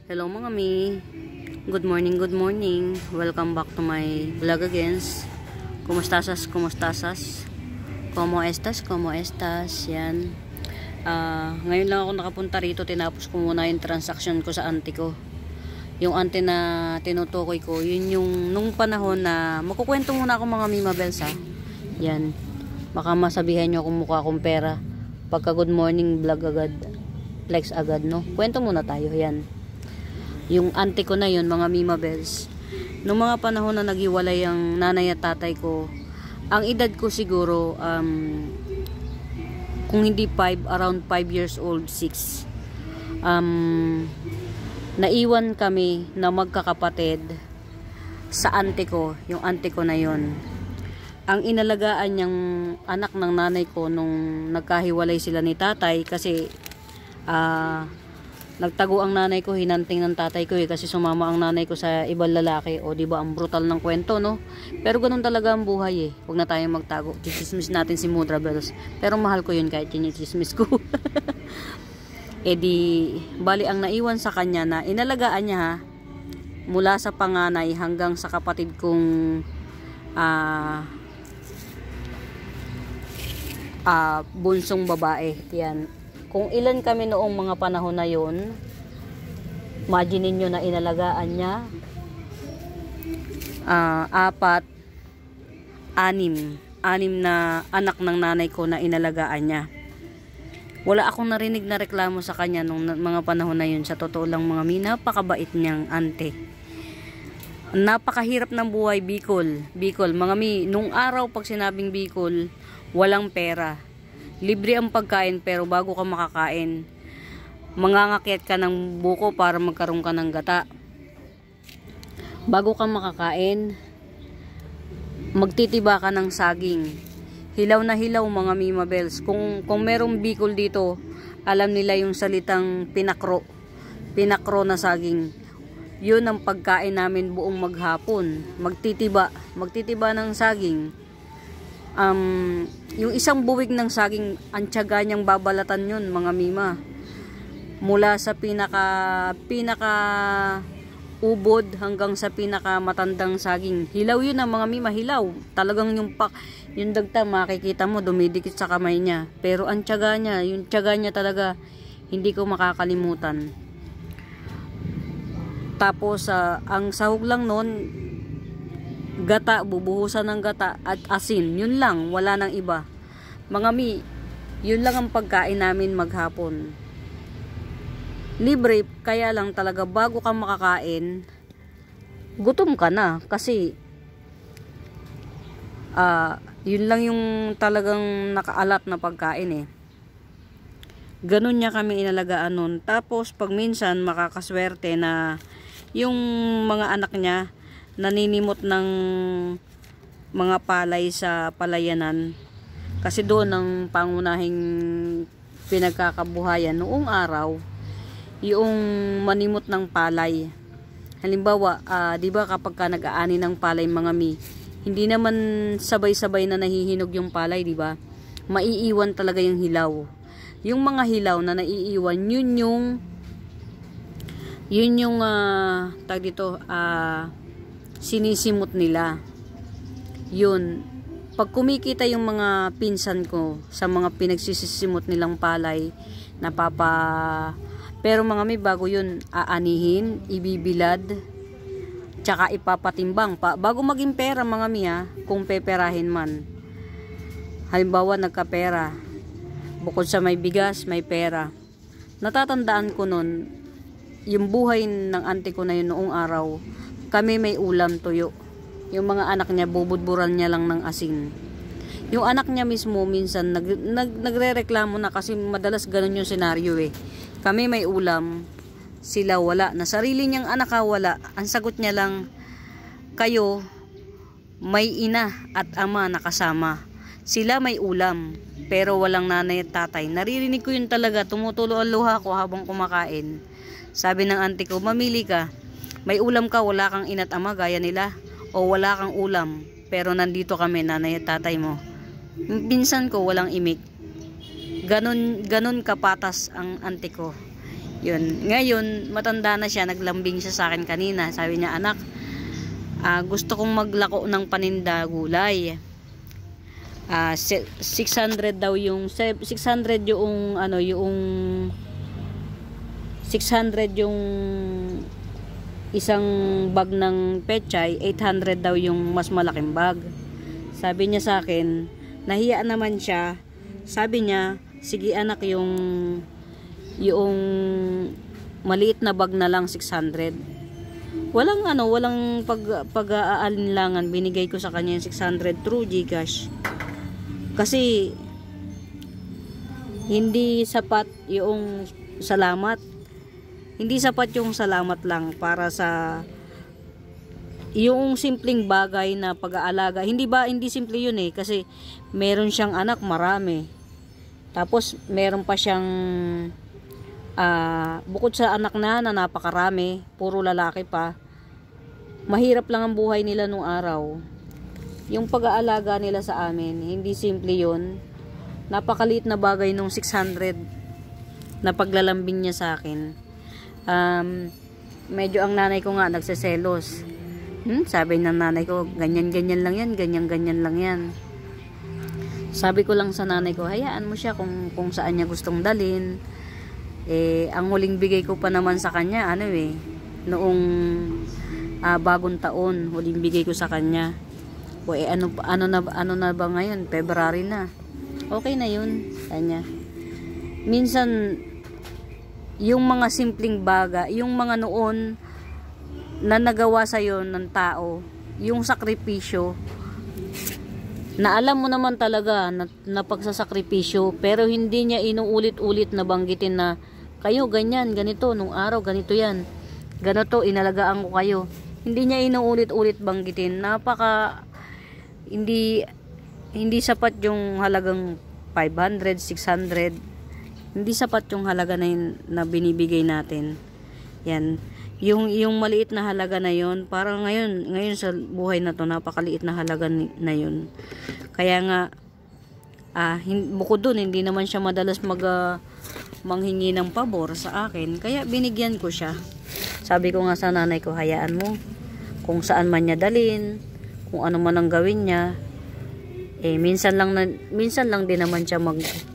Hello mga mi. Good morning, good morning. Welcome back to my vlog again. Kumustasas, kumustasas. Como estas, como estas. Yan. Ngayon lang ako nakapunta rito. Tinapos ko muna yung transaction ko sa auntie ko. Yung auntie na tinutukoy ko, yun yung nung panahon na makukwento muna ako mga Mima Bells ha. Yan. Baka masabihan nyo kung mukha akong pera. Pagka good morning vlog agad. Flex agad, no? Kwento muna tayo. Yan. Yung auntie ko na yun, mga Mima Bells. Nung mga panahon na naghiwalay ang nanay at tatay ko, ang edad ko siguro, kung hindi 5, around 5 years old, 6. Naiwan kami na magkakapatid sa auntie ko, yung auntie ko na yun. Ang inalagaan niyang anak ng nanay ko nung nagkahiwalay sila ni tatay kasi nagtago ang nanay ko, hinanting ng tatay ko kasi sumama ang nanay ko sa ibang lalaki. O di ba ang brutal ng kwento, no? Pero ganun talaga ang buhay eh. Huwag na tayong magtago. Chismis natin si Mudra Bells. Pero mahal ko yun kahit chismis ko. Di bali ang naiwan sa kanya na inalagaan niya ha, mula sa panganay hanggang sa kapatid kong bunsong babae. Yan. Kung ilan kami noong mga panahon na yon, imagine niyo na inalagaan niya 4, 6 na anak ng nanay ko na inalagaan niya. Wala akong narinig na reklamo sa kanya nung mga panahon na yun. Sa totoo lang mga mi, napakabait niyang ante. Napakahirap ng buhay, Bicol. Mga mi, nung araw pag sinabing Bicol, walang pera. Libre ang pagkain pero bago ka makakain, mangangakyat ka ng buko para magkaroon ka ng gata. Bago ka makakain, magtitiba ka ng saging. Hilaw na hilaw mga Mima Bells. Kung merong Bicol dito, alam nila yung salitang pinakro. Pinakro na saging. Yun ang pagkain namin buong maghapon. Magtitiba ng saging. Yung isang buwig ng saging, ang tiyaga niyang babalatan yun mga Mima. Mula sa pinaka ubod hanggang sa pinaka matandang saging. Hilaw yun ang mga Mima, hilaw. Talagang yung dagta makikita mo dumidikit sa kamay niya. Pero ang tiyaga niya, yung tiyaga niya talaga hindi ko makakalimutan. Tapos ang sahog lang noon, gata, bubuhusan ng gata at asin. Yun lang, wala nang iba. Mga mi, yun lang ang pagkain namin maghapon. Libre, kaya lang talaga bago ka makakain, gutom ka na. Kasi, yun lang yung talagang nakaalat na pagkain eh. Ganun niya kami inalagaan nun. Tapos, pag minsan makakaswerte na yung mga anak niya, naninimot ng mga palay sa palayanan kasi doon ang pangunahing pinagkakabuhayan noong araw yung manimot ng palay. Halimbawa, di ba kapag ka nag-aani ng palay mga mi, hindi naman sabay-sabay na nahihinog yung palay, di ba? Maiiwan talaga yung hilaw. Yung mga hilaw na naiiwan, yun yung tag dito, sinisimot nila. Yun. Pag kumikita yung mga pinsan ko sa mga pinagsisisimot nilang palay, pero mga may bago yun, aanihin, ibibilad, tsaka ipapatimbang pa bago maging pera mga miya, kung peperahin man. Halimbawa nagkapera, bukod sa may bigas, may pera. Natatandaan ko nun, yung buhay ng auntie ko na yun noong araw, kami may ulam, tuyo. Yung mga anak niya, bubudburan niya lang ng asin. Yung anak niya mismo, minsan, nagre-reklamo na kasi madalas ganun yung senaryo eh. Kami may ulam, sila wala. Na sarili niyang anak wala. Ang sagot niya lang, kayo, may ina at ama nakasama. Sila may ulam, pero walang nanay at tatay. Naririnig ko yun talaga, tumutulo ang luha ko habang kumakain. Sabi ng auntie ko, mamili ka. May ulam ka, wala kang ina't ama gaya nila. O wala kang ulam, pero nandito kami, nanay at tatay mo. Pinsan ko, walang imik. Ganun kapatas ang auntie ko. Yun. Ngayon, matanda na siya, naglambing siya sa akin kanina. Sabi niya, anak, gusto kong maglako ng paninda gulay. 600 daw yung 600 yung ano, yung 600 yung isang bag ng pechay, 800 daw yung mas malaking bag. Sabi niya sa akin, nahiya naman siya. Sabi niya, sige anak, yung maliit na bag na lang 600. Walang pag-aalinlangan. Binigay ko sa kanya yung 600 through GCash. Kasi hindi sapat yung salamat. Hindi sapat yung salamat lang para sa yung simpleng bagay na pag-aalaga. Hindi simple yun eh, kasi meron siyang anak marami. Tapos meron pa siyang bukod sa anak na napakarami, puro lalaki pa. Mahirap lang ang buhay nila nung araw. Yung pag-aalaga nila sa amin, hindi simple yun. Napakaliit na bagay nung 600 na paglalambing niya sa akin. Medyo ang nanay ko nga nagseselos. Sabi ng nanay ko, ganyan-ganyan lang yan, ganyan-ganyan lang yan. Sabi ko lang sa nanay ko, hayaan mo siya kung saan niya gustong dalhin. Ang huling bigay ko pa naman sa kanya, noong bagong taon, huling bigay ko sa kanya. Ano na ba ngayon? February na. Okay na yun, kanya. Minsan, yung mga simpleng bagay, yung mga noon na nagawa sa'yo ng tao, yung sakripisyo, na alam mo naman talaga na pagsasakripisyo, pero hindi niya inuulit-ulit na banggitin na kayo ganyan, ganito, nung araw, ganito yan, ganito, inalagaan ko kayo. Hindi niya inuulit-ulit banggitin. Hindi sapat yung halagang 500, 600. Hindi sapat yung halaga na binibigay natin. Yan. Yung maliit na halaga na yon, parang ngayon sa buhay na to, napakaliit na halaga na yon. Kaya nga, bukod dun, hindi naman siya madalas manghingi ng pabor sa akin. Kaya binigyan ko siya. Sabi ko nga sa nanay ko, hayaan mo. Kung saan man niya dalhin, kung ano man ang gawin niya, minsan lang din naman siya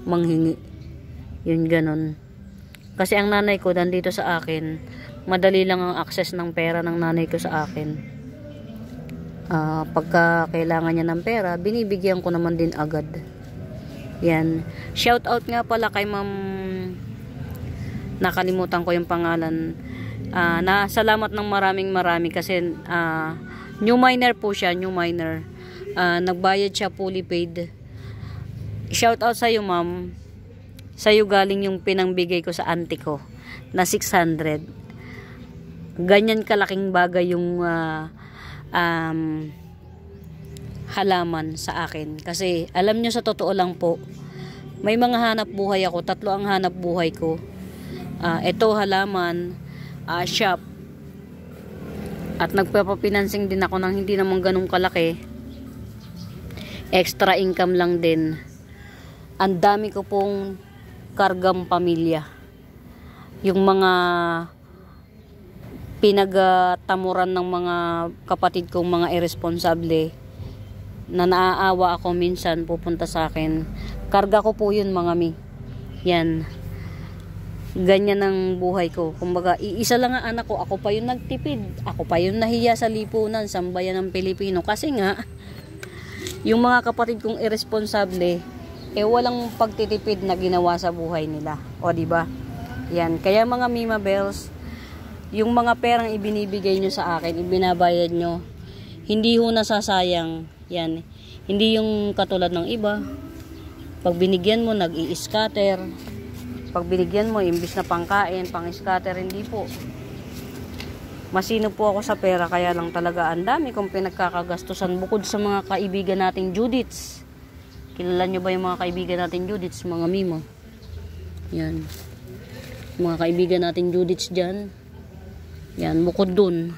manghingi. Yun ganon. Kasi ang nanay ko nandito sa akin, madali lang ang access ng pera ng nanay ko sa akin. Pagka kailangan niya ng pera, binibigyan ko naman din agad. Yan. Shout out nga pala kay Ma'am, nakalimutan ko yung pangalan. Salamat ng marami kasi new miner po siya, new miner. Nagbayad siya fully paid. Shout out sa iyo, ma'am. Sa'yo galing yung pinangbigay ko sa auntie ko na 600. Ganyan kalaking bagay yung halaman sa akin. Kasi alam nyo, sa totoo lang po, may mga hanap buhay ako. 3 ang hanap buhay ko. Ito halaman, shop, at nagpapapinancing din ako ng hindi naman ganun kalaki. Extra income lang din. Ang dami ko pong kargang pamilya. Yung mga pinagtamuran ng mga kapatid kong mga irresponsable na naaawa ako minsan pupunta sa akin. Karga ko po yun, mga mi. Yan. Ganyan ang buhay ko. Kumbaga, iisa lang ang anak ko. Ako pa yung nagtipid. Ako pa yung nahiya sa lipunan, sambayan ng Pilipino. Kasi nga, yung mga kapatid kong irresponsable, walang pagtitipid na ginawa sa buhay nila. O, diba? Yan. Kaya mga Mima Bells, yung mga perang ibinibigay nyo sa akin, ibinabayad nyo, hindi ho nasasayang. Yan. Hindi yung katulad ng iba. Pag binigyan mo, nag-i-scatter. Pag binigyan mo, imbis na pangkain, pang-scatter, hindi po. Masino po ako sa pera, kaya lang talaga ang dami kong pinagkakagastusan bukod sa mga kaibigan nating Judiths. Kilala nyo ba yung mga kaibigan nating Judiths, mga Mima? Yan. Mga kaibigan nating Judiths dyan. Yan, bukod dun.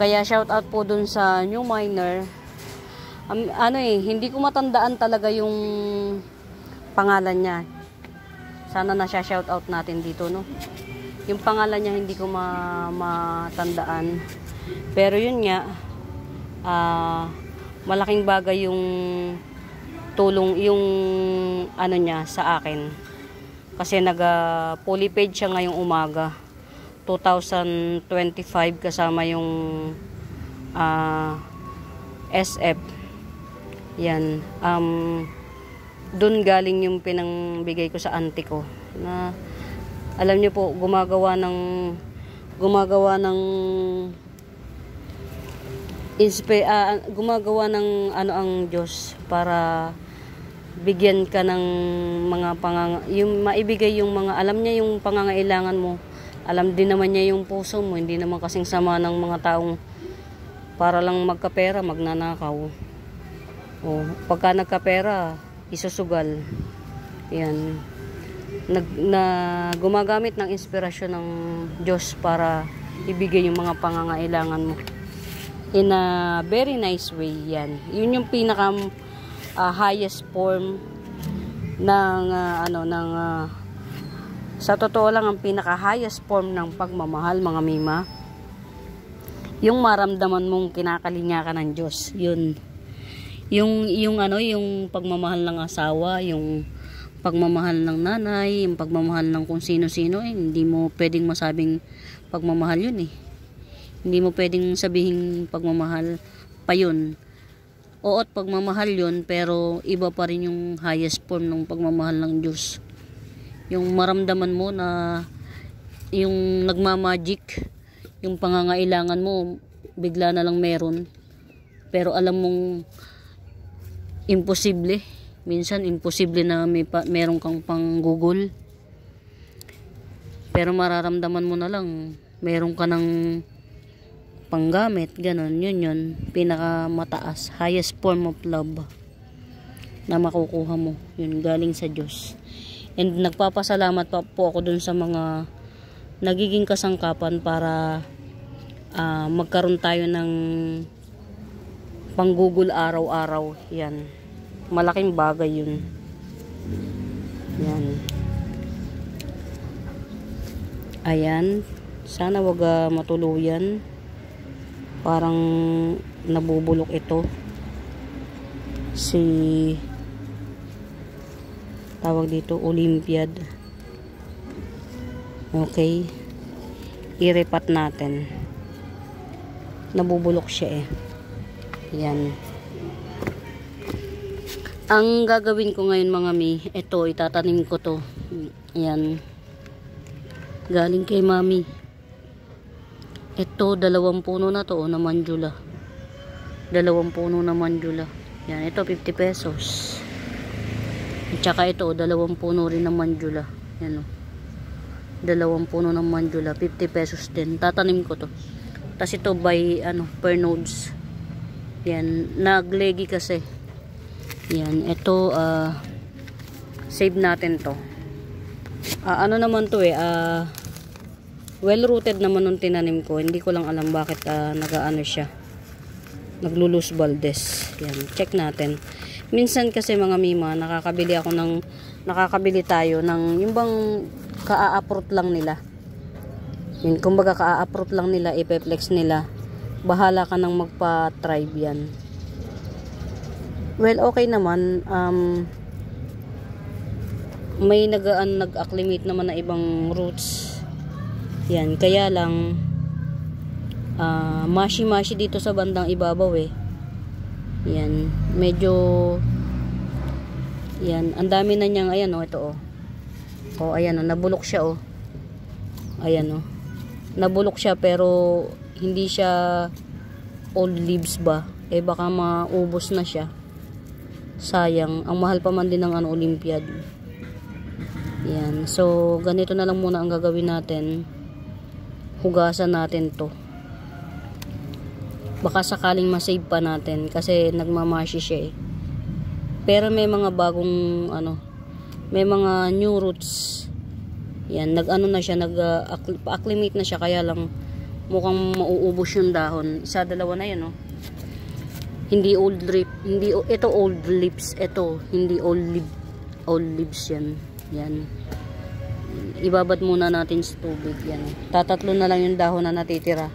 Kaya shout out po dun sa new miner. Hindi ko matandaan talaga yung pangalan niya. Sana na-shoutout natin dito, no? Yung pangalan niya hindi ko matandaan. Pero yun nga, malaking bagay yung tulong, yung ano niya sa akin. Kasi fully paid siya ngayong umaga. 2025 kasama yung SF. Yan. Doon galing yung pinangbigay ko sa auntie ko. Na alam niyo po, gumagawa ng ano ang Diyos para bigyan ka ng mga yung maibigay yung mga, alam niya yung pangangailangan mo. Alam din naman niya yung puso mo, hindi naman kasing sama ng mga taong para lang magkapera, magnanakaw. O, pagka nagkapera, isusugal. Yan. Gumagamit ng inspirasyon ng Diyos para ibigay yung mga pangangailangan mo. In a very nice way, yan. Yun yung pinaka highest form ng sa totoo lang, ang pinaka highest form ng pagmamahal, mga mima, yung maramdaman mong kinakalinga ka ng Diyos. Yun. Yung pagmamahal ng asawa, yung pagmamahal ng nanay, yung pagmamahal ng kung sino-sino, hindi mo pwedeng masabing pagmamahal yun eh. Hindi mo pwedeng sabihin pagmamahal pa yun. Oo, at pagmamahal yun, pero iba pa rin yung highest form ng pagmamahal ng Diyos. Yung maramdaman mo na yung nagmamagic, yung pangangailangan mo, bigla na lang meron. Pero alam mong imposible. Minsan, imposible na meron kang panggugol. Pero mararamdaman mo na lang, meron ka ng panggamit, ganon, yun, pinakamataas, highest form of love na makukuha mo, yun, galing sa Diyos. And nagpapasalamat pa po ako dun sa mga nagiging kasangkapan para magkaroon tayo ng panggugol araw-araw, yan, malaking bagay yun, yan. Ayan, sana wag matuluyan. Parang nabubulok ito. Tawag dito, Olympiad. Okay. I-repat natin. Nabubulok siya eh. Yan. Ang gagawin ko ngayon, mga mi, ito, itatanim ko to. Yan. Galing kay mami. Ito, 2 puno na to, na manjula. 2 puno na manjula. Yan, ito 50 pesos. At saka ito, 2 puno rin ng manjula. Yan o. 2 puno ng manjula, 50 pesos din. Tatanim ko to. Tapos ito by, per nodes. Yan, naglegi kasi. Yan, ito, save natin to. Ano naman to eh, well rooted naman nung tinanim ko. Hindi ko lang alam bakit nagaano siya. Naglulus baldes. Yan, check natin. Minsan kasi mga mima, nakakabili tayo ng yung bang ka-a-uproot lang nila. Yan, kumbaga ka-a-uproot lang nila, ipeplex nila. Bahala ka nang magpa-tribe yan. Well, okay naman. May nag-acclimate naman na ibang roots. Yan, kaya lang mashi-mashi dito sa bandang ibabaw eh. Yan, medyo yan, ang dami na niyang, ayan oh, ito oh. Oh, ayan oh, nabulok siya oh. Ayan oh. Nabulok siya pero hindi siya old leaves ba? Eh baka maubos na siya. Sayang, ang mahal pa man din ng Olympiad. Yan, so ganito na lang muna ang gagawin natin. Hugasan natin to. Baka sakaling masave pa natin kasi nagmamashi siya eh. Pero may mga bagong may mga new roots. Yan, na siya, nag-acclimate na siya, kaya lang mukhang mauubos yung dahon. Isa, 2 na yan oh. Hindi old ito old leaves, ito hindi old leaves yan. Yan. ibabad muna natin sa tubig. Yan. Tatatlo na lang yung dahon na natitira.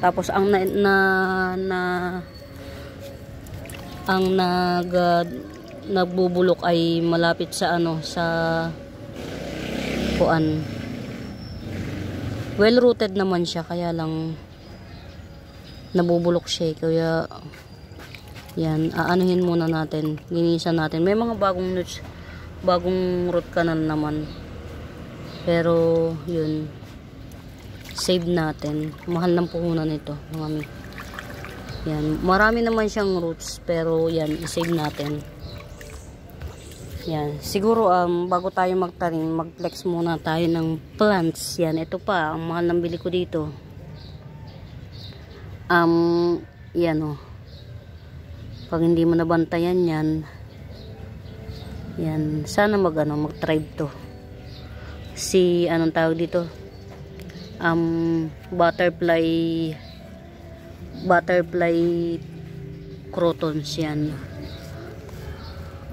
Tapos ang nagbubulok ay malapit sa sa kuan. Well rooted naman siya, kaya lang nabubulok siya, kaya yan, aanuhin muna natin, linisan natin. May mga bagong roots, bagong root canal naman, pero yun, save natin. Mahal ng puhunan ito mga mi. Yan, marami naman siyang roots, pero yan, i-save natin. Yan, siguro bago tayo magtanim, mag-flex muna tayo ng plants. Yan, ito pa, ang mahal ng bili ko dito. Yan o. Pag hindi mo nabantayan yan, yan, sana mag-thrive to. Si, anong tawag dito? Butterfly crotons yan.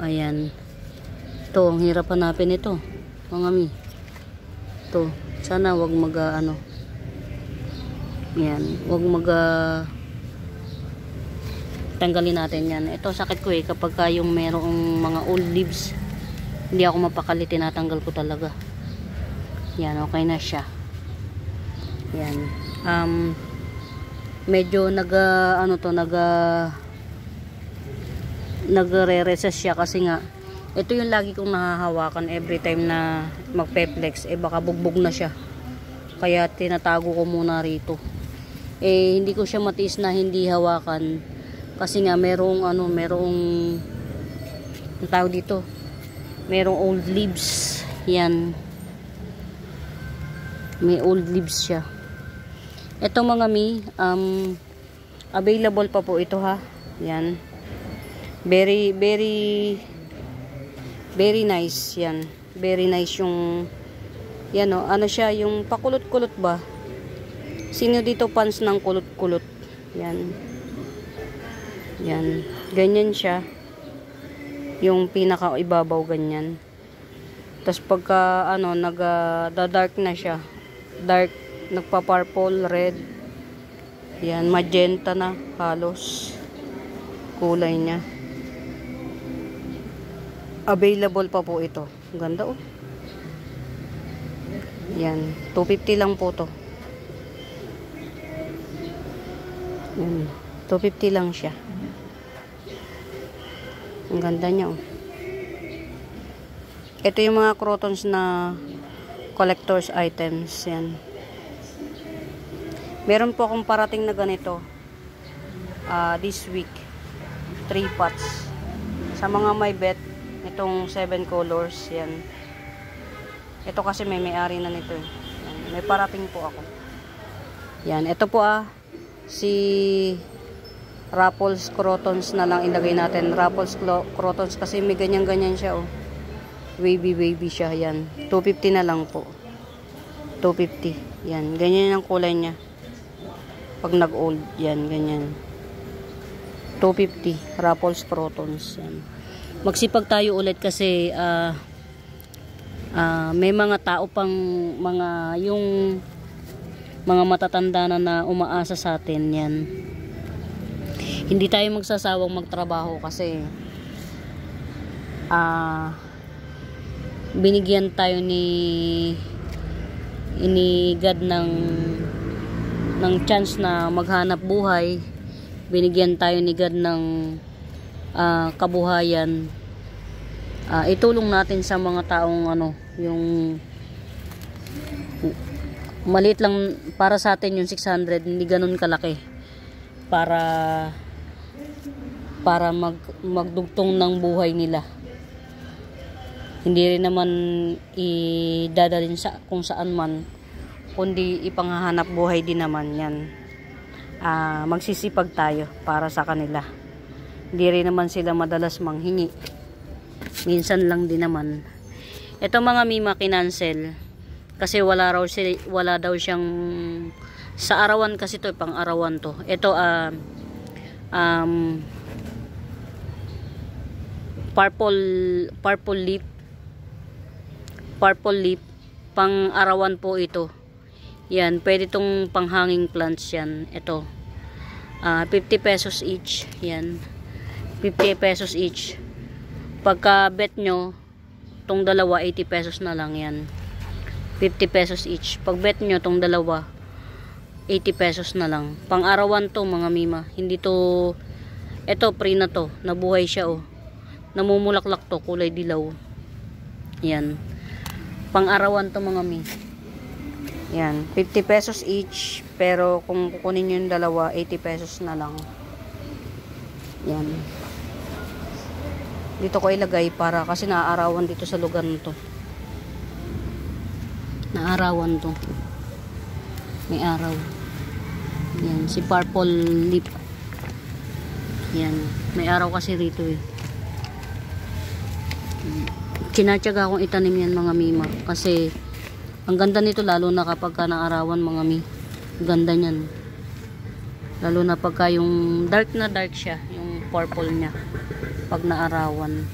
Ayan. Ito, ang hirap hanapin ito. Mga mi. Ito, sana wag yan, wag tanggalin natin yan. Ito, sakit ko kapag yung merong mga old leaves, hindi ako mapakali, tinatanggal ko talaga. Yan, okay na siya. Yan. Medyo nagre-recess siya kasi nga ito yung lagi kong nahahawakan every time na magpe-flex, baka bugbog na siya, kaya tinatago ko muna rito. Hindi ko siya matiis na hindi hawakan kasi nga merong tawag dito, merong old leaves. Yan, may old leaves siya. Ito mga mi, available pa po ito ha. Yan, very nice yan. Very nice yung yan ano siya, yung pakulot-kulot ba? Sino dito fans ng kulot-kulot? Yan. Yan. Ganyan siya. Yung pinaka ibabaw ganyan. Tapos pagka dark na siya. Dark, nagpa-purple, red. Yan, magenta na halos kulay niya. Available pa po ito. Ganda oh. Yan, 250 lang po to. Yan, 250 lang siya. Ang ganda niya oh. Ito yung mga crotons na collector's items. Yan. Meron po akong parating na ganito this week. 3 pots. Sa mga may bet, itong 7 colors, yan. Ito kasi may-ari na nito. Yan. May parating po ako. Yan, ito po si Raffles Crotons na lang ilagay natin. Raffles Crotons kasi may ganyan-ganyan siya oh. Wavy siya, yan. 250 na lang po. 250. Yan, ganyan ang kulay niya. Pag nag-old, yan, ganyan. 250 Raffles Crotons, yan. Magsipag tayo ulit kasi may mga tao pang yung mga matatanda na umaasa sa atin. Yan, hindi tayo magsasawang magtrabaho kasi binigyan tayo ni God ng chance na maghanap buhay. Binigyan tayo ni God ng kabuhayan. Itulong natin sa mga taong yung maliit lang para sa atin yung 600, hindi ganun kalaki para magdugtong ng buhay nila. Hindi rin naman idadalhin sa kung saan man, kundi ipanghahanap buhay din naman yan. Magsisipag tayo para sa kanila. Hindi rin naman sila madalas manghingi. Minsan lang din naman. Ito mga mima kinansel kasi wala daw siyang sa arawan, kasi to pang arawan to. Ito purple leaf pang arawan po ito. Yan, pwede tong pang hanging plants yan. Ito. 50 pesos each. Yan. 50 pesos each. Pagka bet nyo, tong dalawa, 80 pesos na lang yan. 50 pesos each. Pag bet nyo, tong dalawa, 80 pesos na lang. Pang arawan to mga mima. Hindi to, eto free na to. Nabuhay siya oh. Namumulaklak to, kulay dilaw. Yan. Pang arawan to mga mi. Yan. 50 pesos each. Pero kung kukunin nyo yung dalawa, 80 pesos na lang. Yan. Dito ko ilagay para kasi naaarawan dito sa lugar na to. Naarawan to. May araw. Yan, si purple leaf. Yan, may araw kasi rito eh. Kinatyaga akong itanim yan mga mima. Kasi, ang ganda nito lalo na kapag ka naarawan mga mi. Ganda niyan. Lalo na pagka yung dark na dark siya. Yung purple niya. Pag naarawan.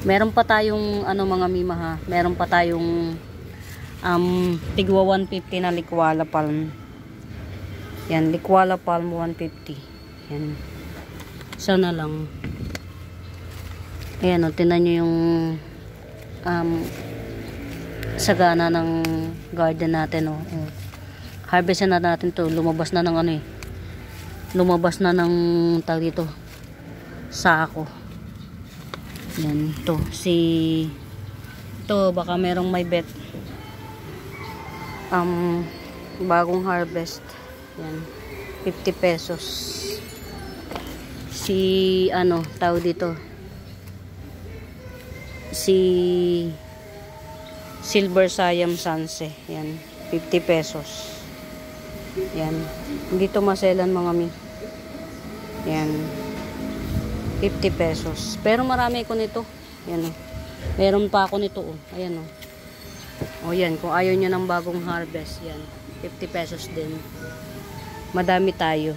Meron pa tayong, ano mga mima ha. Meron pa tayong tigwa 150 na likwala palm. Yan, likwala palm 150. Yan. Sana lang. Ayan o, tinan nyo yung sagana ng garden natin o. Harvestin na natin to. Lumabas na ng ano eh. Lumabas na ng tag dito. Sako. Yan, to. Ito, baka merong may bet. Bagong harvest. Yan. 50 pesos. Ano, tawag dito. Silver Siam Sanse. Yan. 50 pesos. Yan. Hindi to maselan mga mi. Yan. 50 pesos. Pero marami ko nito. Yan o. Meron pa ako nito o. Ayan o. O yan, kung ayaw nyo ng bagong harvest, yan. 50 pesos din. Madami tayo.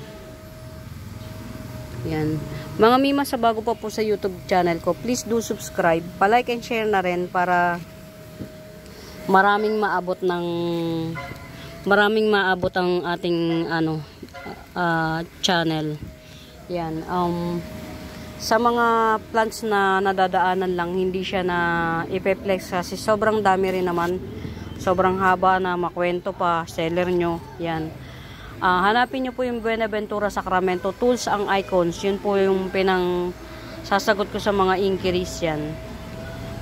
Yan. Mga mima, sa bago pa po sa YouTube channel ko, please do subscribe. Pa-like and share na rin para maraming maabot ang ating channel. Yan. Sa mga plants na nadadaanan lang, hindi siya na ipeplex kasi sobrang dami rin naman. Sobrang haba na makwento pa, seller nyo. Yan. Hanapin nyo po yung Buenaventura Sacramento. Tools ang icons. Yun po yung sasagot ko sa mga inquiries yan.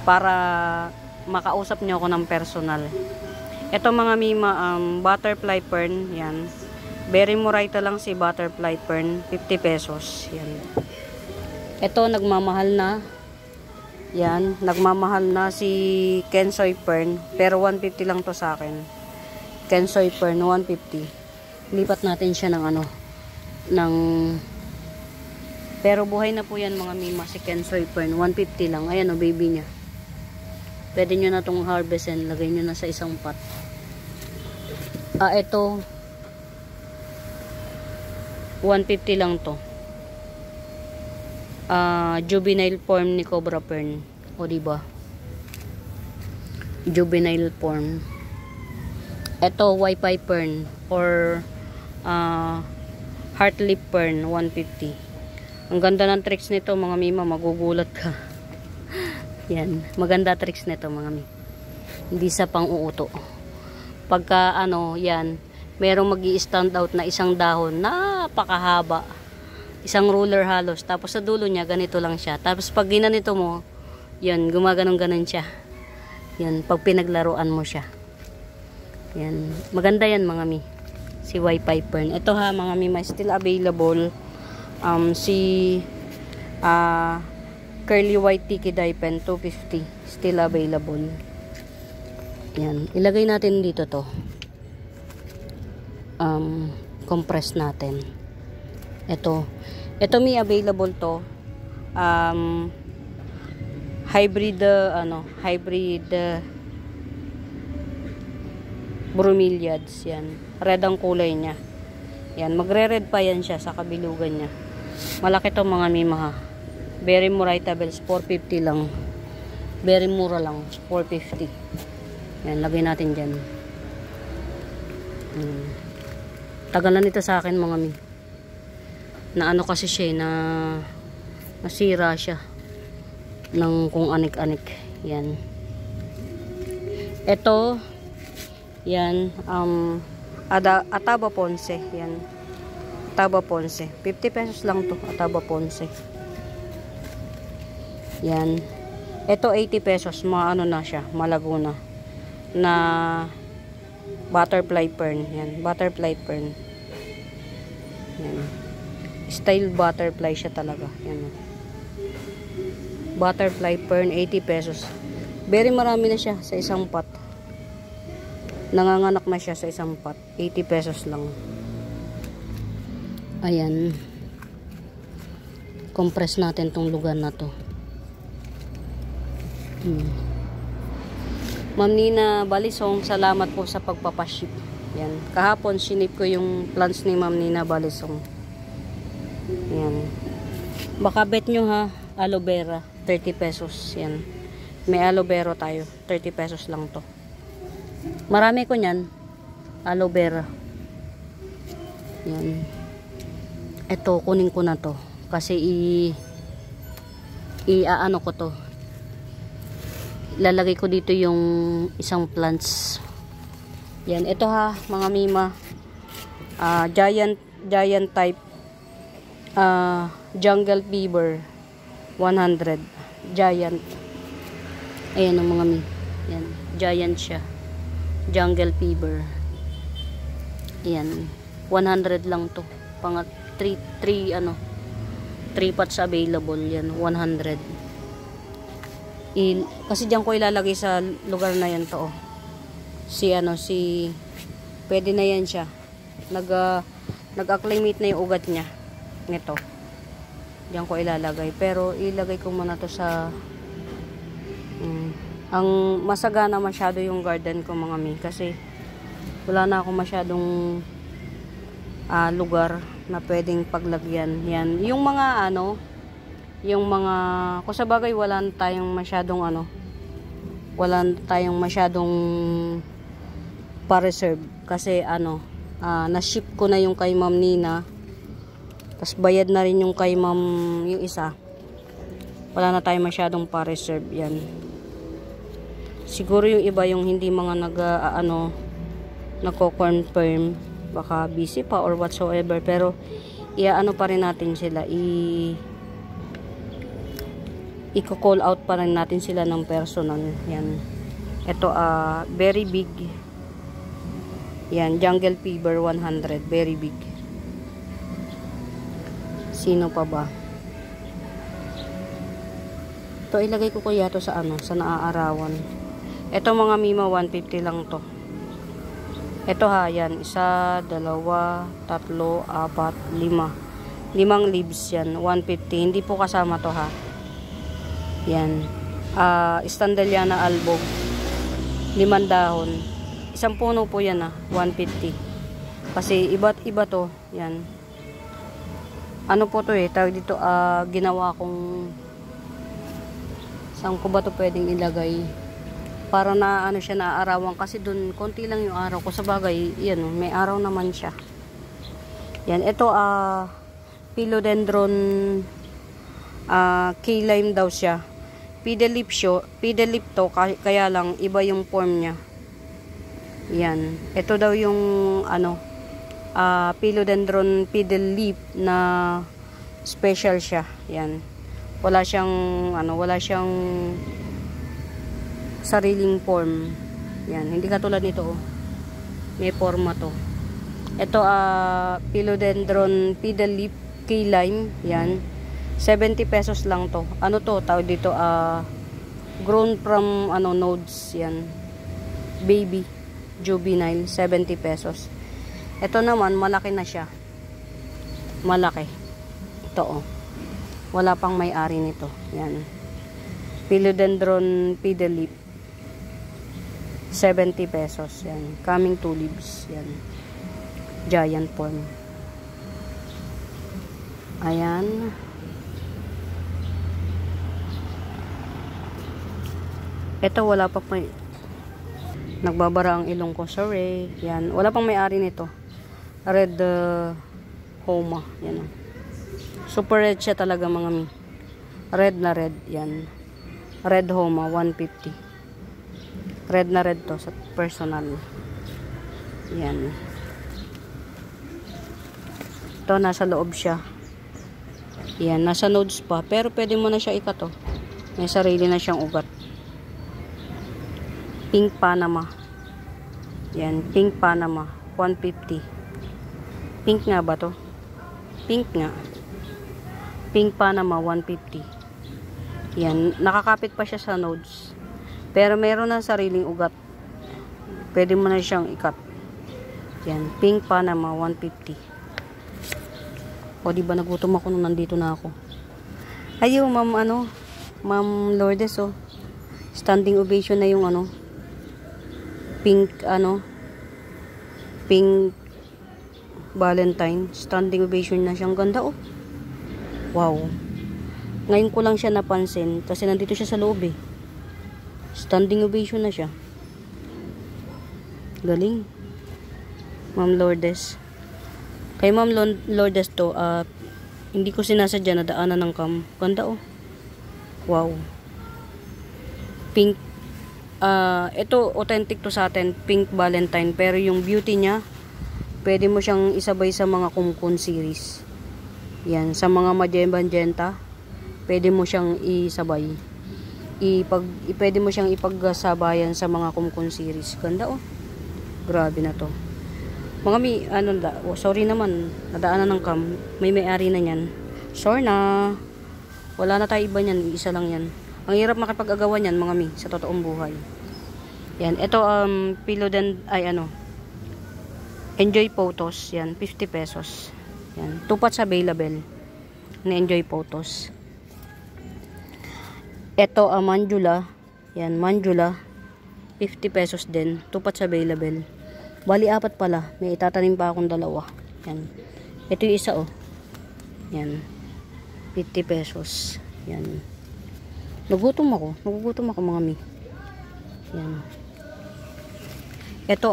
Para makausap nyo ako ng personal. Ito mga mima, butterfly fern. Yan. Berry Morita lang si butterfly fern. 50 pesos. Yan. Ito, nagmamahal na. Yan, nagmamahal na si Kensoy Fern. Pero 150 lang to sa akin. Kensoy Fern, 150. Lipat natin siya ng pero buhay na po yan mga mima, si Kensoy Fern. 150 lang. Ayan o, baby niya. Pwede nyo na itong harvestin. Lagay nyo na sa isang pot. Ito. 150 lang to. Juvenile form ni Cobra Fern. O diba? Juvenile form. Ito, Wi-Fi Fern or Heartleaf Fern, 150. Ang ganda ng tricks nito mga mima, magugulat ka. Yan, maganda tricks nito mga mima. Hindi sa pang-uuto. Pagka yan, merong magi-stand out na isang dahon, napakahaba. Isang ruler halos. Tapos sa dulo niya, ganito lang siya. Tapos pag ginanito mo, yan, gumaganon-ganon siya. Yan, pag pinaglaruan mo siya. Yan. Maganda yan mga mi. Si Wi-Fi Fern. Ito ha mga mi, may still available. Curly White Tiki Dye Pen, 250. Still available. Yan. Ilagay natin dito to. Compress natin. Ito may available to. Hybrid bromeliads yan. Red ang kulay niya. Yan, magre-red pa yan siya sa kabilugan niya. Malaki to mga mima ha. Berry Morita bells, 450 lang. Very mura lang, 450. Yan, lagay natin dyan. Tagal na nito sa akin mga mi. Na ano kasi siya, na nasira siya ng kung anik-anik. Yan. Ito, yan, Ataba Ponce. Yan. Ataba Ponce. 50 pesos lang to, Ataba Ponce. Yan. Ito 80 pesos, ano na siya, malago na. Na butterfly fern. Yan, butterfly fern. Yan. Style butterfly siya talaga. Yan. Butterfly fern, 80 pesos. Very marami na siya sa isang pot. Nanganganak na siya sa isang pot. 80 pesos lang. Ayan. Compress natin tong lugar na to. Ma'am Nina Balisong, salamat po sa pagpapaship. Yan. Kahapon, sinip ko yung plants ni Ma'am Nina Balisong. Yan. Baka bet nyo ha, aloe vera, 30 pesos. Yan. May aloe vera tayo, 30 pesos lang to. Marami ko nyan, aloe vera. Yan. Ito, kunin ko na to. Kasi i-ano ko to. Lalagay ko dito yung isang plants. Yan, ito ha, mga mima. Giant type. Jungle fever 100. Giant. Ayan ang mga mi. Yan, giant siya. Jungle fever. Yan. 100 lang to. Pang 3 pots available. Yan, 100. Kasi diyan ko ilalagay sa lugar na yan to. Pwede na yan siya. Nag-acclimate na yung ugat niya. Nito. Diyan ko ilalagay. Pero ilagay ko muna to sa ang masagana masyado yung garden ko mga mi. Kasi wala na ako masyadong lugar na pwedeng paglagyan. Yan. Yung mga kung sa bagay wala tayong masyadong pa-reserve kasi na-ship ko na yung kay Ma'am Nina, tapos bayad na rin yung kay Ma'am yung isa. Wala na tayong masyadong pa-reserve. Yan. Siguro yung iba yung hindi mga nagko-confirm, baka busy pa or whatsoever, pero pa rin natin sila, i-call out pa rin natin sila ng personal. Yan. Ito, very big. Yan, Jungle Fever 100. Very big. Sino pa ba? Ito, ilagay ko kaya to sa naaarawan. Ito mga mima, 150 lang to. Ito ha, yan. 1, 2, 3, 4, 5. 5 leaves yan. 150. Hindi po kasama to ha. Yan. Standeliana albog. 5 dahon. Isang puno po yan 150. Kasi iba't iba to. Yan. Ano po to tawag dito, ginawa kong, saan ko ba to pwedeng ilagay? Para na siya naaarawan. Kasi dun, konti lang yung araw ko. Sa bagay, yan may araw naman siya. Yan. Ito, philodendron key lime daw siya. Fidelip to, kaya lang iba yung form niya. Yan. Ito daw yung philodendron fidelip na special siya. Yan. Wala siyang sariling form. Yan. Hindi katulad nito. May forma to. Ito philodendron fidelip key lime. Yan. 70 pesos lang to. Ano to? Tawag dito, grown from, nodes. Yan. Baby. Juvenile. 70 pesos. Ito naman, malaki na siya. Malaki. Ito, wala pang may-ari nito. Yan. Philodendron fidelip. 70 pesos. Yan. Coming 2 leaves. Yan. Giant form. Ayan. Ito wala pa may Nagbabara ang ilong ko. Sorry. Yan. Wala pang may-ari nito. Red Homa. Yan. Super red siya talaga mga mi. Red na red. Yan. Red Homa. 150. Red na red to sa personal. Yan. Ito, nasa loob siya. Yan. Nasa nodes pa. Pero pwede mo na siya ikato. May sarili na siyang ugat. Pink Panama. Yan. Pink Panama. 150. Pink nga ba to? Pink nga. Pink Panama. 150. Yan. Nakakapit pa siya sa nodes. Pero meron na sariling ugat. Pwede mo na siyang ikat. Yan. Pink Panama. 150. O, diba nagutom ako nung nandito na ako. Ayo, ma'am, Ma'am Lourdes, oh. Standing ovation na yung, pink, pink Valentine. Standing ovation na siyang ganda, oh. Wow. Ngayon ko lang siya napansin, kasi nandito siya sa loob, eh. Standing ovation na siya. Galing. Ma'am Lourdes. Kay Ma'am Lourdes to, hindi ko sinasadya na daanan ng cam. Ganda, oh. Wow. Pink. Ito, authentic to sa atin. Pink Valentine. Pero yung beauty niya, pwede mo siyang isabay sa mga kumkun series. Yan. Sa mga magenta, pwede mo siyang isabay. Pwede mo siyang ipagsabayan sa mga kumkun series. Ganda, oh. Grabe na to. Mga mi, sorry naman, nadaanan ng cam, may-ari na yan. Sorry na. Wala na tayo iba niyan, isa lang yan. Ang hirap makipag-agawa niyan, mga mi, sa totoong buhay. Yan, ito, Enjoy Photos, yan, 50 pesos. Yan, 2 pots available. Na Enjoy Photos. Ito, Manjula, yan, Manjula, 50 pesos din, 2 pots available. Bali, 4 pala. May itatanim pa akong 2. Yan. Ito yung isa, oh. Yan. 50 pesos. Yan. Nagutom ako, mga mi. Yan. Ito,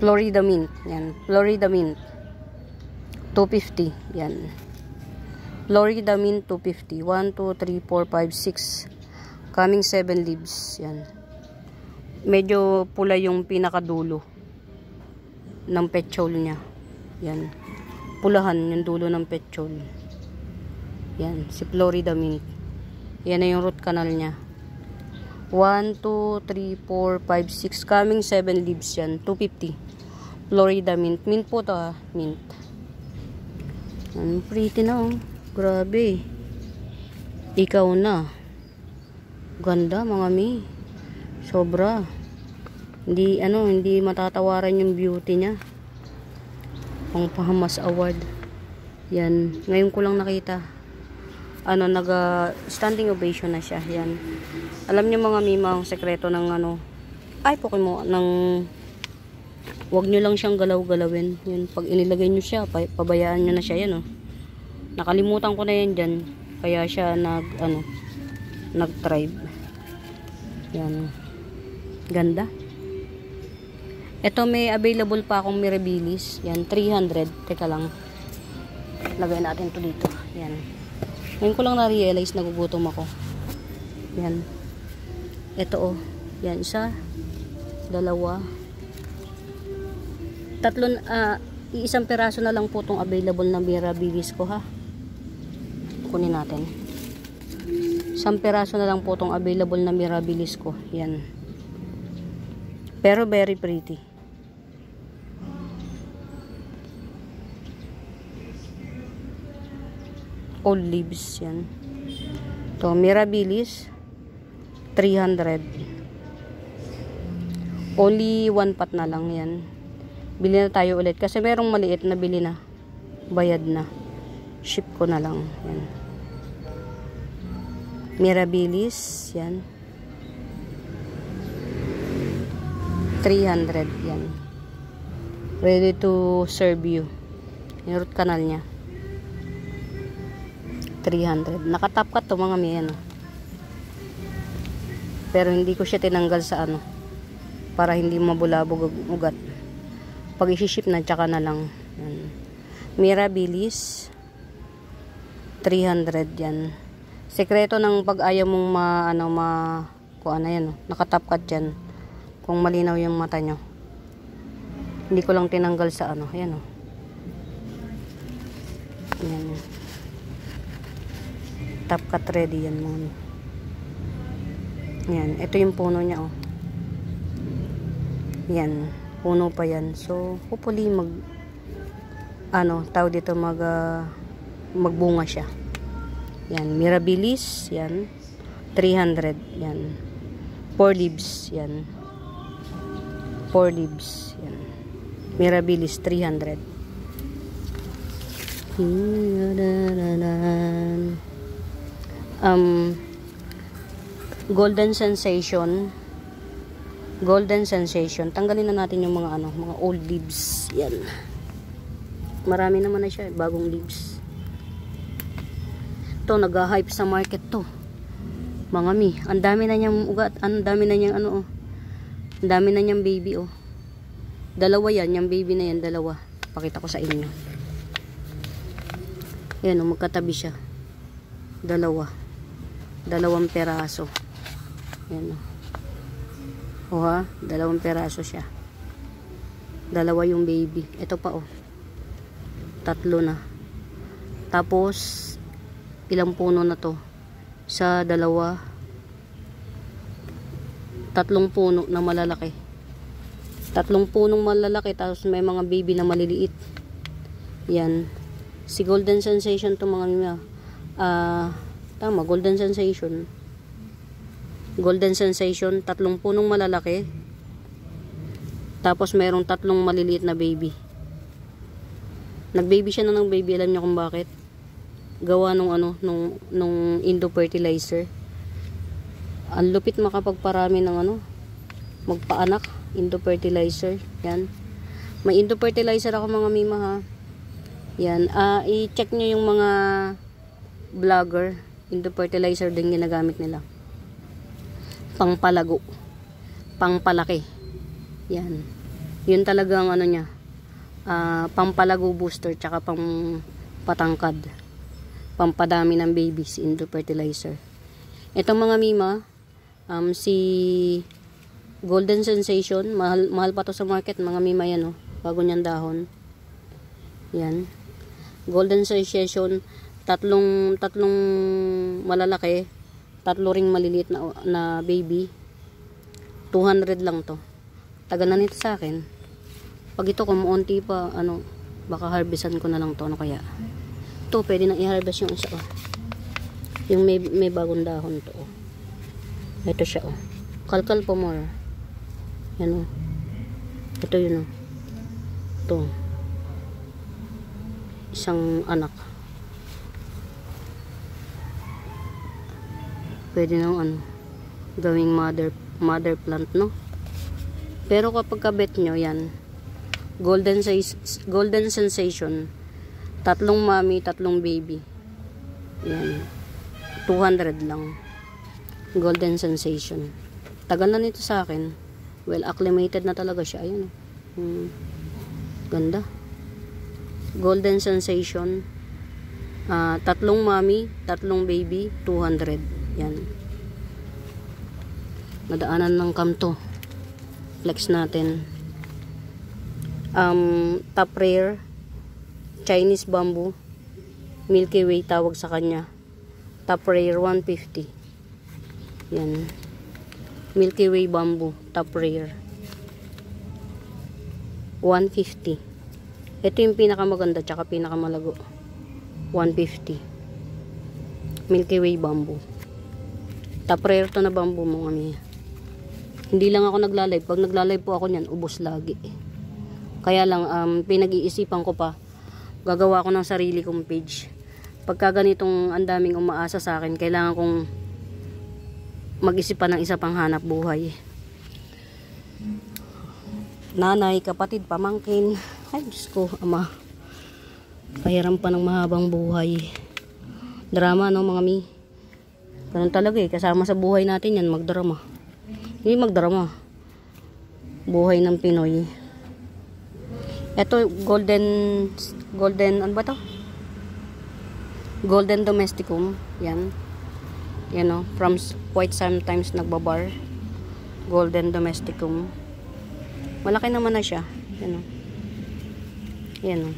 Florida Mint. Yan. Florida Mint. 250. Yan. Florida Mint, 250. 1, 2, 3, 4, 5, 6. Coming 7 leaves. Yan. Medyo pula yung pinakadulo ng petchol niya. Yan. Pulahan yung dulo ng petchol. Yan. Si Florida Mint. Yan na yung root canal niya. 1, 2, 3, 4, 5, 6. Coming 7 leaves yan. 250. Florida Mint. Mint po to, Mint. Yan. Pretty na, oh. Grabe. Ikaw na. Ganda, mga mi. Sobra. Hindi matatawaran yung beauty niya. Pang Pahamas Award. Yan. Ngayon ko lang nakita. Standing ovation na siya. Yan. Alam niyo mga mi, ang sekreto ng Pokemon, wag niyo lang siyang galaw-galawin. Yan. Pag inilagay niyo siya, pabayaan niyo na siya. Yan, oh. Nakalimutan ko na yan dyan. Kaya siya nag-thrive. Yan. Ganda. Ito, may available pa akong Mirabilis. Yan, 300. Teka lang. Lagay natin to dito. Yan. Ngayon ko lang na-realize na gugutom ako. Yan. Ito, oh. Yan, 1, 2. 3, isang peraso na lang po itong available na Mirabilis ko, ha. Kunin natin. 1 peraso na lang po itong available na Mirabilis ko. Yan. Pero very pretty. Old leaves. Yan. Ito, Mirabilis. 300. Only 1 pot na lang yan. Bili na tayo ulit. Kasi merong maliit na bili na. Bayad na. Ship ko na lang. Yan. Mirabilis, yan. 300, yan. Ready to serve you. Yung root canal niya. 300. Nakatap ka to, mga mi, yan. Pero hindi ko siya tinanggal sa ano, para hindi mabulabog ang ugat. Pag isi-ship na, tsaka na lang. Yan. Mirabilis 300 yan. Sekreto ng pag ayaw mong kuha na yan, nakatapkat yan. Kung malinaw yung mata nyo. Hindi ko lang tinanggal sa ano, yan o. Yan. Tapkat ready yan mga. Yan, ito yung puno niya oh. Yan, puno pa yan. So, hopefully magbunga siya. Yan, Mirabilis, yan. 300, yan. 4 leaves, yan. 4 leaves, yan. Mirabilis, 300. Golden Sensation. Golden Sensation. Tanggalin na natin yung mga mga old leaves. Yan. Marami naman na siya, bagong leaves. To nag-hype sa market to. Mga mi, ang dami na niyang ugat, ang dami na niyang ang dami na niyang baby oh. Dalawa yan, yung baby na yan, dalawa. Pakita ko sa inyo. Ayan oh, magkatabi siya. Dalawang peraso. Ayan oh. Oh ha, 2 peraso siya. Dalawa yung baby. Ito pa oh. 3 na. Tapos ilang puno na to? Sa 2. 3 puno na malalaki. 3 punong malalaki, tapos may mga baby na maliliit. Yan. Si Golden Sensation to mga nila. Tama, Golden Sensation. Golden Sensation, 3 punong malalaki. Tapos merong 3 maliliit na baby. Nag-baby siya ng baby, alam niyo kung bakit? Gawa nung Indo fertilizer. Ang lupit makapagparami ng magpaanak, Indo fertilizer. Yan. May Indo fertilizer ako mga mima ha. Yan, i-check nyo yung mga vlogger, Indo fertilizer din ginagamit nila. Pangpalago, pangpalaki. Yan. Yun talagang niya. Pampalago booster tsaka pang patangkad. Pampadami ng babies, Indo fertilizer. Itong mga mima, si Golden Sensation, mahal pa to sa market, mga mima yan oh, bago niyang dahon. Yan. Golden Sensation, tatlong malalaki, 3 ring maliliit na baby. 200 lang to. Taga na nito sa akin. Pag ito kumuunti pa, baka harvestan ko na lang to, kaya. Ito, pwede nang i-harvest yung isa oh. Yung may bagong dahon to oh. Ito siya oh. Kalkal pa more. Yan oh. Ito yun oh. Ito. Isang anak. Pwede nang gawing mother plant no. Pero kapag kabet nyo yan, Golden Sensation, 3 mami, 3 baby. Yan. 200 lang. Golden Sensation. Tagal na nito sa akin. Well acclimated na talaga siya. Ayun. Ganda. Golden Sensation. 3 mami, 3 baby, 200. Yan. Nadaanan ng kamto. Flex natin. Top rare. Chinese bamboo, Milky Way tawag sa kanya. Top rare 150. Yan. Milky Way bamboo, top rare 150. Ito yung pinakamaganda tsaka pinakamalago. 150. Milky Way bamboo. Top rare to na bamboo mga miya. Hindi lang ako nagla-live. Pag nagla-live po ako niyan, ubos lagi. Kaya lang pinag-iisipan ko pa. Gagawa ko ng sarili kong page. Pagka ganitong ang daming umaasa sa akin, kailangan kong mag-isip pa ng isa pang hanap buhay. Nanay, kapatid, pamangkin. Ay, Diyos ko, ama. Pahiram pa ng mahabang buhay. Drama, no, mga mi? Ganun talaga eh. Kasama sa buhay natin yan, magdrama. Hindi magdrama. Buhay ng Pinoy. Ito, golden, ano ba to? Golden domesticum. Yan. Yan o. From quite sometimes nagbabar. Golden domesticum. Malaki naman na siya. Yan o. Yan o.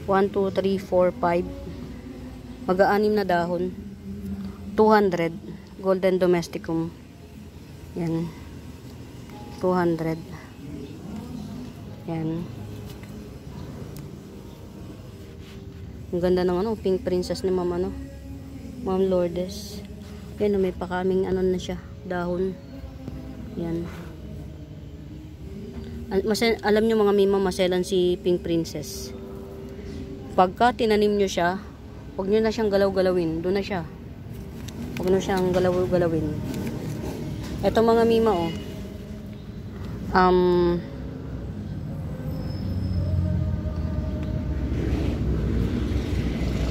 1, 2, 3, 4, 5. Mag-aanim na dahon. 200. Golden domesticum. Yan. 200. Yan. Ang ganda naman, oh, pink princess ni Ma'am, ano? Ma'am Lourdes. Yan, may pakaming ano na siya, dahon. Yan. Alam nyo mga mima, maselan si pink princess. Pagka tinanim nyo siya, huwag nyo na siyang galaw-galawin. Doon na siya. Huwag nyo siyang galaw-galawin. Ito mga mima, oh.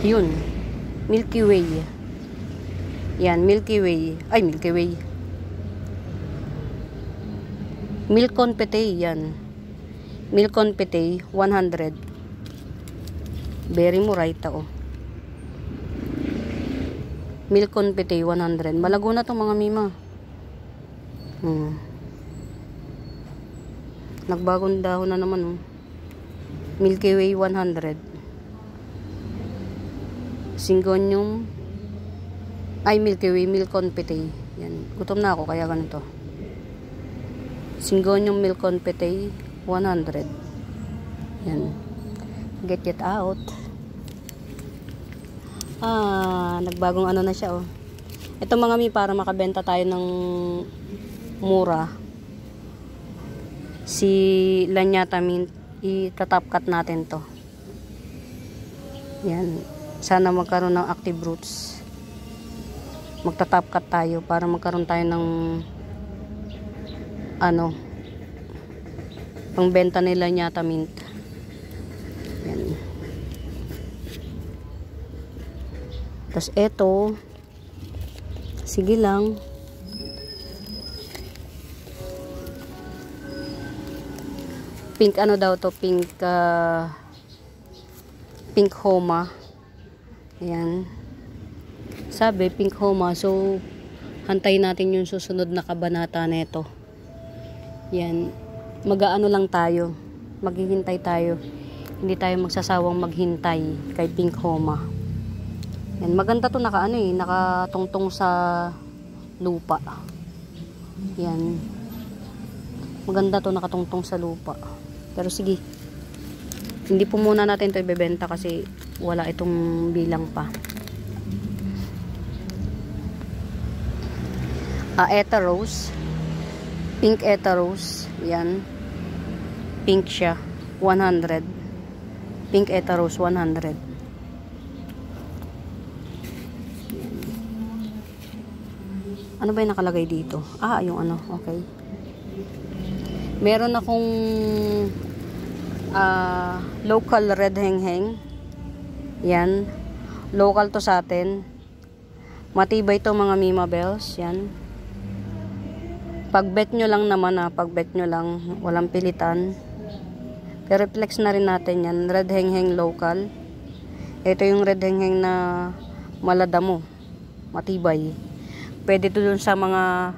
Yun. Milky Way. Yan, Milky Way. Ay, Milky Way. Milcon Pete, yan. Milcon Pete, 100. Very muraita, oh. Milcon Pete, 100. Malago na to mga mima. Nagbagong dahon na naman, oh. Milky Way, 100. Syngonium. Ay, Milky Way, Milcon Pete. Yan. Gutom na ako, kaya ganito. Syngonium Milcon Pete, 100. Yan. Get it out. Nagbagong ano na siya, oh. Ito mga mi, para makabenta tayo ng mura. Si Lanyata Mint, itatop cut natin to. Yan. Sana magkaroon ng active roots. Magta-top cut tayo para magkaroon tayo ng ano, pangbenta nila Lanyata Mint. Yan. Tapos eto, sige lang. Pink ano daw to, pink pink homa. Ayan. Sabi, pink homa. So, hantayin natin yung susunod na kabanata nito. Yan. Mag-aano lang tayo. Maghihintay tayo. Hindi tayo magsasawang maghintay kay pink homa. Yan. Maganda to, nakatungtong sa lupa. Yan. Maganda to, nakatungtong sa lupa. Pero sige. Hindi po muna natin ito ibebenta kasi wala itong bilang pa. Eta rose. Pink eta rose. Yan. Pink siya. 100. Pink eta rose, 100. Ano ba yung nakalagay dito? Yung ano. Okay. Meron akong local red hengheng. Yan. Local to sa atin. Matibay to mga Mima Bells. Yan. Pag-bet nyo lang naman, pag-bet nyo lang. Walang pilitan. Pero flex na rin natin yan. Red hengheng local. Ito yung red hengheng na maladamo. Matibay. Pwede to dun sa mga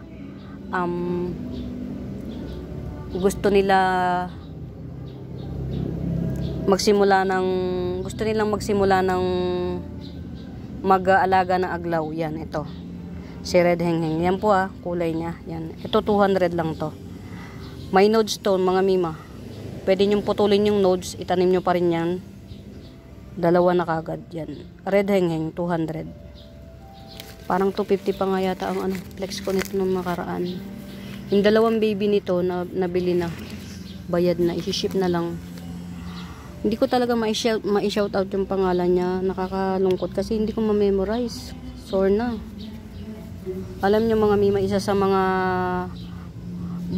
gusto nilang magsimula ng mag-aalaga ng aglaw. Yan, ito. Si red hengheng. Yan po kulay niya. Yan. Ito 200 lang to. May nodes to mga Mima. Pwede nyong putulin yung nodes, itanim nyo pa rin yan. Dalawa na kagad. Yan. Red hengheng 200. Parang 250 pa nga yata ang flex ko nito nung makaraan. Yung dalawang baby nito na nabili na. Bayad na. I-ship na lang. Hindi ko talaga ma-shout out yung pangalan niya. Nakakalungkot kasi hindi ko ma-memorize. Sore na. Alam niyo mga Mima, isa sa mga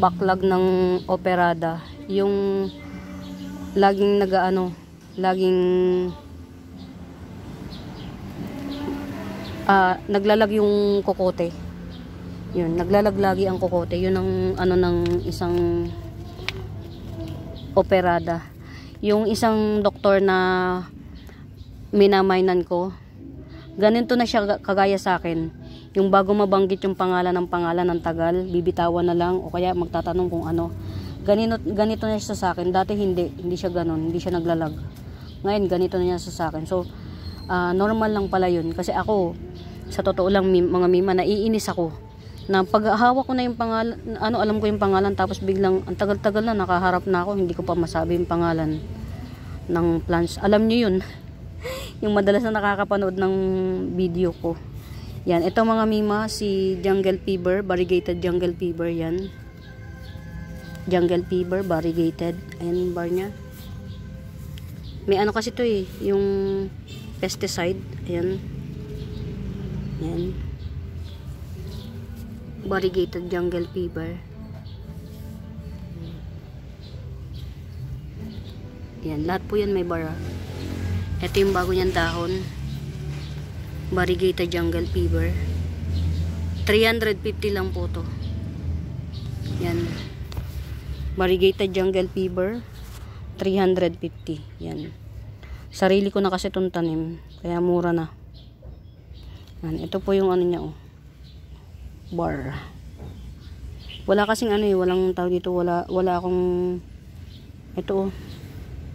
backlog ng operada, yung laging naglalag yung kokote. Yun, naglalaglagi ang kokote. Yun ang ano ng isang operada. Yung isang doktor na minamainan ko, ganito na siya kagaya sa akin. Yung bago mabanggit yung pangalan ng tagal, bibitawan na lang o kaya magtatanong kung ano. Ganito na siya sa akin. Dati hindi siya ganun, hindi siya naglalag. Ngayon ganito na siya sa akin. So normal lang pala yun kasi ako sa totoo lang mga mima, naiinis ako na paghahawak ko na yung pangalan, alam ko yung pangalan, tapos biglang ang tagal-tagal na nakaharap na ako, hindi ko pa masabi yung pangalan ng plants. Alam niyo yun. Yung madalas na nakakapanood ng video ko. Yan, ito mga mima, si Jungle Fever, variegated Jungle Fever yan. Jungle Fever, variegated. Ayan bar niya. May ano kasi to yung pesticide. Ayan. Ayan. Variegated Jungle Fever. Yan, lahat po yan may bara. Ito yung bago niyang dahon. Variegated Jungle Fever. 350 lang po to. Yan. Variegated Jungle Fever. 350. Yan. Sarili ko na kasi itong tanim. Kaya mura na. Yan. Ito po yung ano niya bar. Wala kasing walang tawag dito, wala akong ito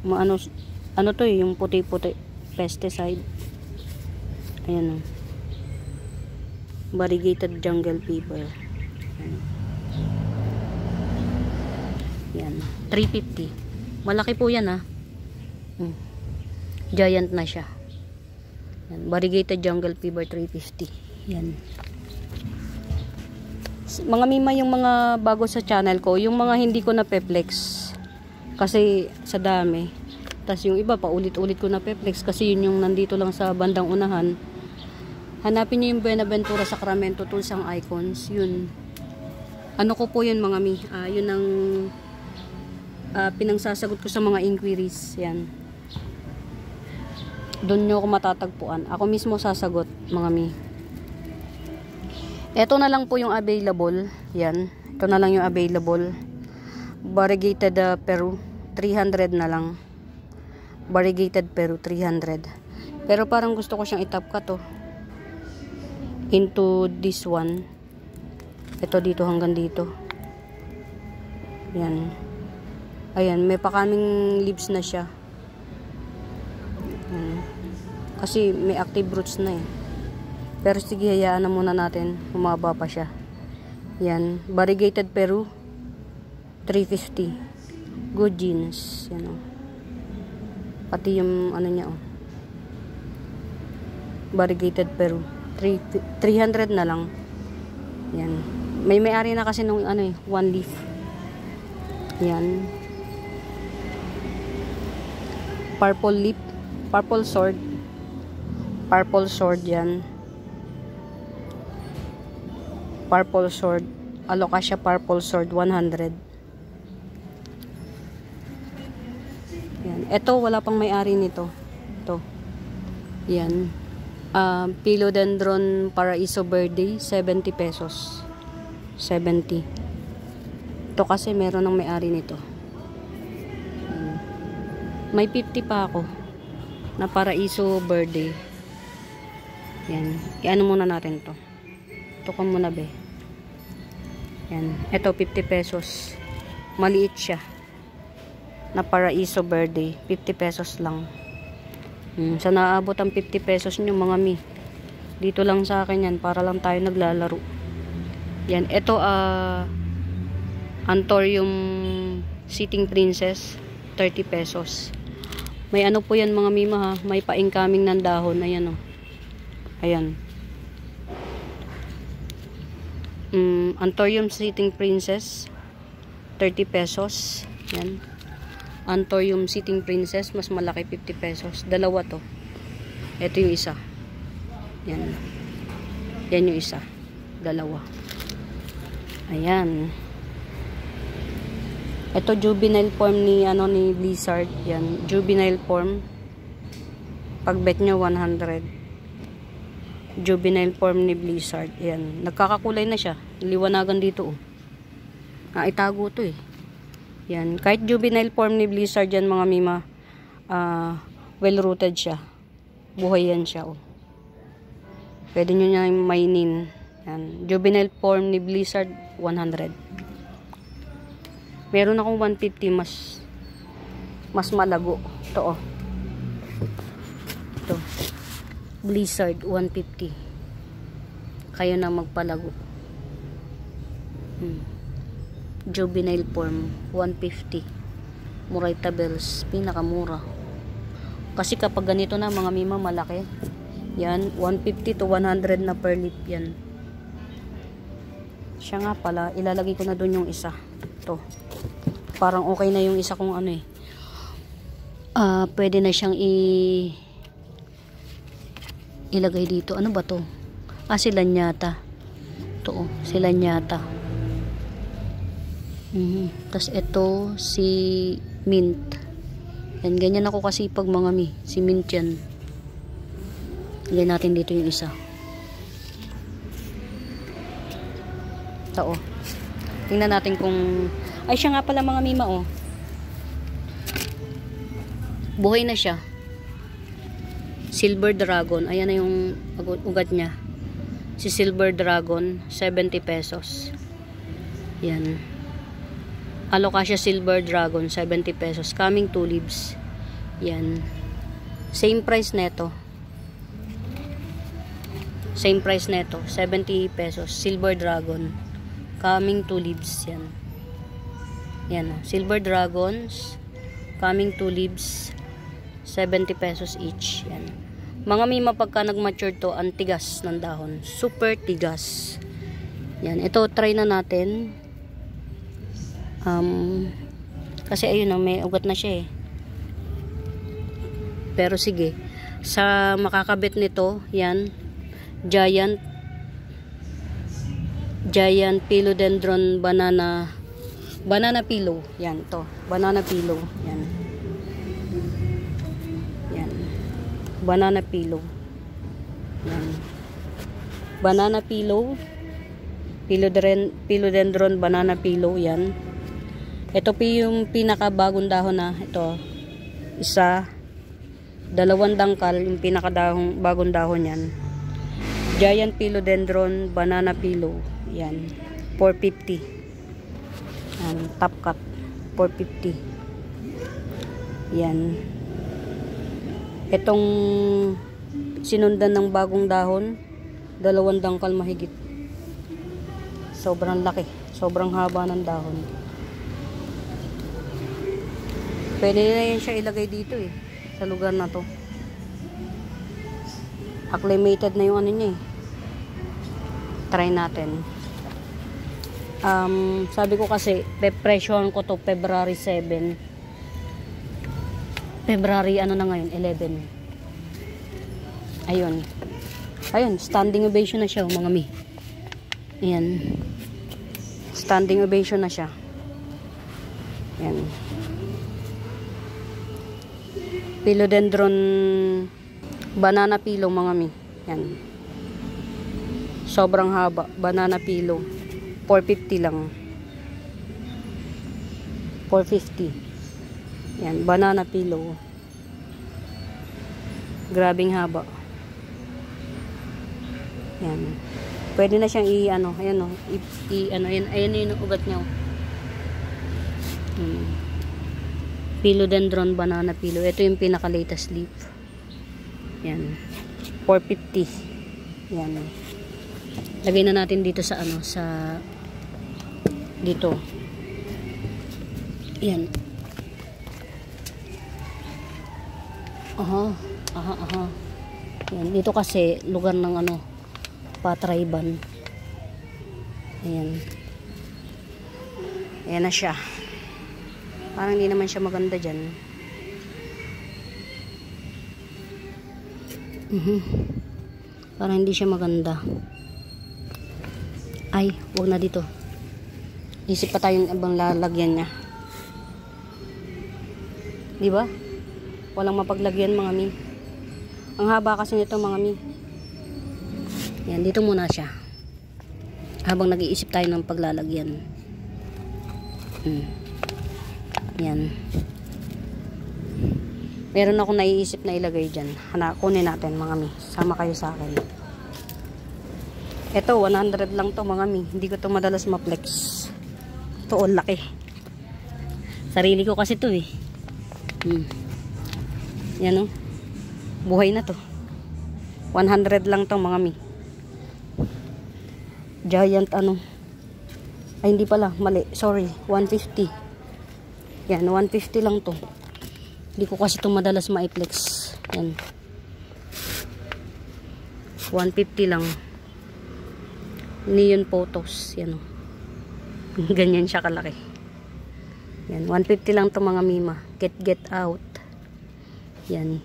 ano to yung puti-puti pesticide. Ayan variegated Jungle Fever. Yan 350. Malaki po yan giant na siya. Yan, variegated Jungle Fever 350. Yan. Mga mima, yung mga bago sa channel ko, yung mga hindi ko na pe-flex kasi sa dami. Tas yung iba pa ulit-ulit ko na pe-flex kasi yun yung nandito lang sa bandang unahan. Hanapin niyo yung Buenaventura Sacramento Tools ang icons. Yun. Ano ko po yun mga mi. Yun ang pinangsasagot ko sa mga inquiries. Yan. Doon nyo ako matatagpuan. Ako mismo sasagot mga mi. Ito na lang po yung available. Yan. Ito na lang yung available. Variegated Peru. 300 na lang. Variegated Peru. 300. Pero parang gusto ko siyang itap cut into this one. Ito dito hanggang dito. Yan. Ayan. May pakaming leaves na siya. Kasi may active roots na Pero sige, hayaan na muna natin. Humaba pa siya. Yan. Variegated Peru. 350. Good genes. Yan Pati yung ano niya Variegated Peru. 300 na lang. Yan. May-ari na kasi nung one leaf. Yan. Purple leaf. Purple sword. Purple sword yan. Purple sword. Alocasia purple sword 100. Yan. Ito wala pang may-ari nito. Ito. Yan. Philodendron Paraiso Verde 70 pesos. 70. Ito kasi meron ng may-ari nito. Yan. May 50 pa ako na Paraiso Verde. Yan. Kaya ano muna natin to. Tukan muna be. Yan. Ito 50 pesos. Maliit siya. Na Paraiso Verde. 50 pesos lang. Sa naabot ang 50 pesos nyo mga mi. Dito lang sa akin yan. Para lang tayo naglalaro. Yan. Ito Anthurium Sitting Princess. 30 pesos. May ano po yan mga mima ha. May pa-incoming ng dahon. Ayan Ayan. Anthurium Sitting Princess 30 pesos. Yan. Anthurium Sitting Princess mas malaki 50 pesos. Dalawa to. Ito yung isa. Yan. Yan yung isa. Dalawa. Ayan. Ito juvenile form ni Blizzard. Yan. Juvenile form. Pag bet nyo 100. Juvenile form ni Blizzard. Ayan. Nagkakakulay na siya. Liwanagan dito, oh. Itago to, eh. Yan. Kahit juvenile form ni Blizzard yan, mga mima, well-rooted siya. Buhay yan siya, oh. Pwede nyo niya mainin. Yan. Juvenile form ni Blizzard, 100. Meron akong 150, mas malago. Ito, oh. Ito. Blizzard, 150. Kayo na magpalago. Juvenile form, 150. Murayta Bells, pinakamura. Kasi kapag ganito na, mga mima, malaki. Yan, 150 to 100 na per lip yan. Siya nga pala, ilalagay ko na doon yung isa. Ito. Parang okay na yung isa kung ano, eh. Pwede na siyang ilagay dito. Ano ba to? Silanyata. Ito, oh, silanyata. Tapos ito si mint. Yan, ganyan ako kasi pag mga mi. Si mint yan. Lagyan natin dito yung isa. Ito, oh. Tingnan natin kung ay siya nga pala, mga mima, oh. Buhay na siya. Silver Dragon. Ayan na yung ugat niya. Si Silver Dragon, 70 pesos. Yan. Alocasia Silver Dragon, 70 pesos. Coming 2 leaves. Yan. Same price neto. Same price neto. 70 pesos. Silver Dragon. Coming 2 leaves. Yan. Yan. Silver Dragons. Coming 2 leaves. 70 pesos each. Yan. Mga mima, pagka nag-mature to, ang tigas ng dahon. Super tigas. Yan. Ito, try na natin. Kasi ayun na, may ugat na siya, eh. Pero sige. Sa makakabit nito, yan. Giant Philodendron banana pillow. Yan, to. Banana pillow. Yan. Banana pillow. Yan. Banana pillow. Philodendron banana pillow. Yan. Ito po yung pinakabagong dahon na. Ito. Isa. 2 dangkal. Yung pinakabagong dahon yan. Giant Philodendron banana pillow. Yan. 450. Yan. Top cut. 450. Yan. Itong sinundan ng bagong dahon, 2 dangkal mahigit. Sobrang laki. Sobrang haba ng dahon. Pwede na yan siya ilagay dito, eh. Sa lugar na to. Acclimated na yung ano niya, eh. Try natin. Sabi ko kasi, pe-presyohan ko to February 7. February, ano na ngayon? 11. Ayun. Ayun, standing ovation na siya, mga mi. Ayan. Standing ovation na siya. Ayan. Philodendron banana pillow, mga mi. Ayan. Sobrang haba. Banana pillow. 450 lang. 450. Yan, banana pillow. Grabing haba. Yan. Pwede na siyang i-ano, ayan, oh, ayan yung ugat niya. Philodendron banana pillow. Ito yung pinaka-latest leaf. Yan. 450. Yan. Lagay na natin dito sa ano, sa dito. Yan. Aha. Yan. Dito kasi lugar ng ano, patrayban. Ayan. Ayan na siya. Parang hindi naman siya maganda dyan. Parang hindi siya maganda. Ay, huwag na dito. Isip pa tayong ibang lalagyan niya. Diba? Walang mapaglagyan, mga mi. Ang haba kasi nito, mga mi. Yan, dito muna siya. Habang nag-iisip tayo ng paglalagyan. Yan. Meron akong naiisip na ilagay dyan. Kunin natin mga mi. Sama kayo sa akin. Ito, 100 lang to mga mi. Hindi ko to madalas ma-flex. Ito, oh, laki. Sarili ko kasi to eh. Yan oh. Buhay na to. 100 lang to mga mi. Giant ano. Ay, hindi pala. Mali. Sorry. 150. Yan, 150 lang to. Hindi ko kasi ito madalas ma-flex. Yan. 150 lang. Neon photos. Yan o. Ganyan siya kalaki. Yan. 150 lang to mga mima. Get out. Yan.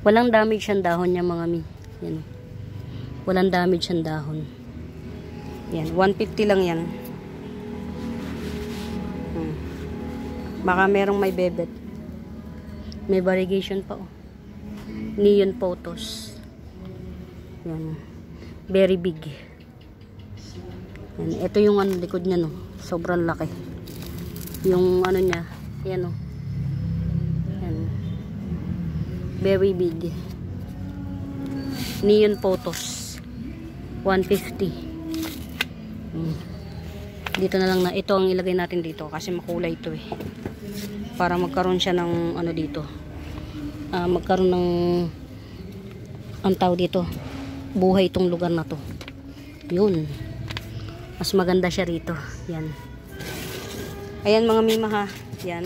Walang damage ang dahon niya mga mi. Yan. Walang damage ang dahon. Yan. 150 lang yan. Baka merong may bebet. May variegation pa oh. Neon photos. Yan. Very big. Yan. Ito yung ano, likod niya no. Sobrang laki. Yung ano niya. Yan oh. Yan. Very big. Neon photos. 150. Dito na lang na ito ang ilagay natin dito kasi makulay ito eh. Para magkaroon siya ng ano dito. Magkaroon ng ang tawag dito. Buhay itong lugar na to. Yun. Mas maganda siya rito. Yan. Ayan mga mima ha. Yan.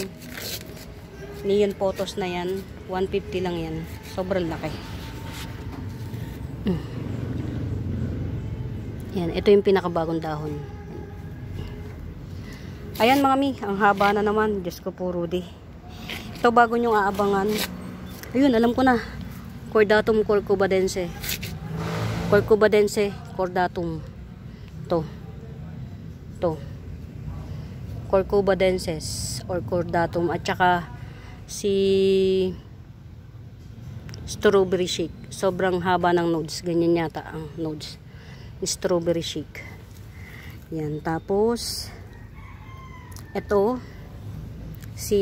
Neon photos na yan. 150 lang yan. Sobrang laki. Yan. Ito yung pinakabagong dahon. Ayan mga mi, ang haba na naman. Diyos ko po, Rudy. Ito bago nyong aabangan. Ayun, alam ko na. Cordatum corcubadense. Corcubadense cordatum. To. Corcubadenses or cordatum. At saka si strawberry shake. Sobrang haba ng nodes. Ganyan yata ang nodes. Strawberry shake. Yan. Tapos ito, si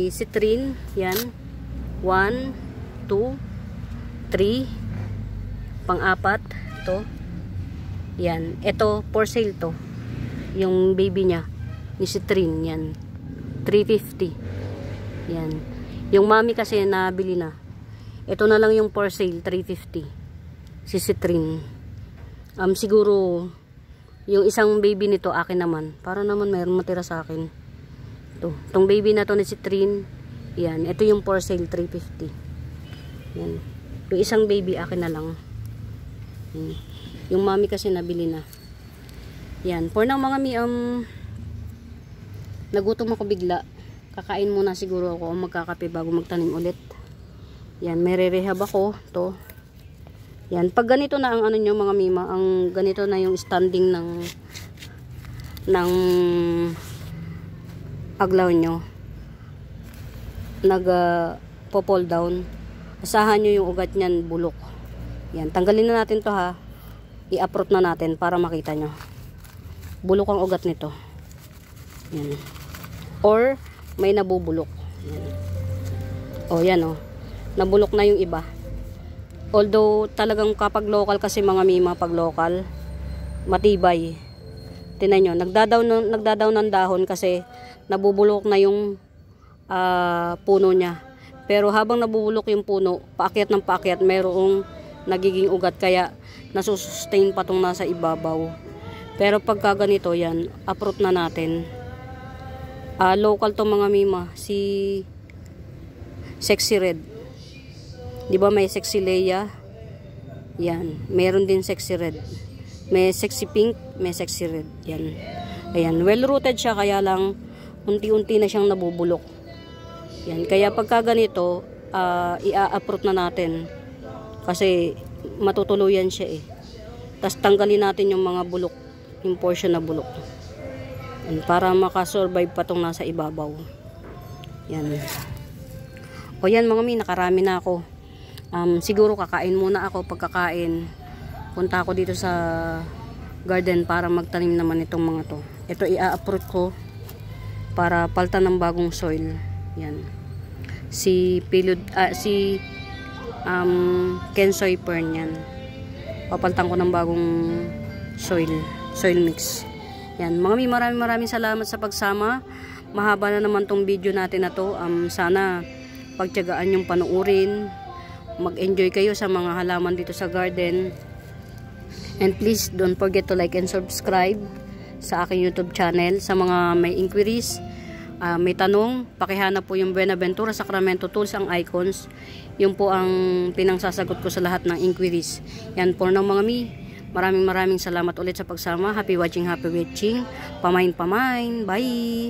citrine, yan, 1, 2, 3, pang-apat, ito, yan, ito, for sale to, yung baby niya, ni citrine, yan, 350, yan, yung mami kasi nabili na, ito na lang yung for sale, 350, si citrine, siguro, yung isang baby nito akin naman. Para naman mayroon matira sa akin. Ito. Itong baby na to ni citrine. Yan. Ito yung for sale 350. Yan. Yung isang baby akin na lang. Yan. Yung mami kasi nabili na. Yan. For now mga mi, nagutom ako bigla. Kakain muna siguro ako o magkakape bago magtanim ulit. Yan. May re-rehab ako. Ito. Yan, pag ganito na ang ano nyo mga mima, ang ganito na yung standing ng aglaw nyo, po-fall down, asahan nyo yung ugat nyan bulok. Yan, tanggalin na natin to ha, i-uproot na natin para makita nyo. Bulok ang ugat nito. Yan. Or, may nabubulok. Yan. O, yan o. Nabulok na yung iba. Although talagang kapag local kasi mga mima, pag local matibay. Tingnan nyo, nagdadaw ng dahon kasi nabubulok na yung puno niya. Pero habang nabubulok yung puno, paakyat ng paakyat, mayroong nagiging ugat kaya nasusustain pa tong nasa ibabaw. Pero pagka ganito yan, uproot na natin. Local to mga mima, si Sexy Red. Di ba may Sexy Leia? Yan. Meron din Sexy Red. May Sexy Pink, may Sexy Red. Yan. Ayan. Well rooted siya kaya lang unti-unti na siyang nabubulok. Yan. Kaya pagka ganito, i-uproot na natin. Kasi matutuluyan siya eh. Tapos tanggalin natin yung mga bulok. Yung portion na bulok. Yan. Para makasurvive pa tong nasa ibabaw. Yan. O yan mga mi, nakarami na ako. Siguro kakain muna ako. Pagkakain, punta ako dito sa garden para magtanim naman itong mga to. Ito i-uproot ko para palta ng bagong soil. Yan. Si Kensoy Fern yan. Papaltan ko ng bagong soil mix. Yan. Maraming salamat sa pagsama. Mahaba na naman tong video natin na to. Sana pagtiyagaan yung panuorin. Mag-enjoy kayo sa mga halaman dito sa garden. And please don't forget to like and subscribe sa aking YouTube channel. Sa mga may inquiries, may tanong, pakihanap po yung Buenaventura Sacramento Tools ang icons. Yun po ang pinangsasagot ko sa lahat ng inquiries. Yan po ng mga mi. Maraming salamat ulit sa pagsama. Happy watching. Pamain. Bye!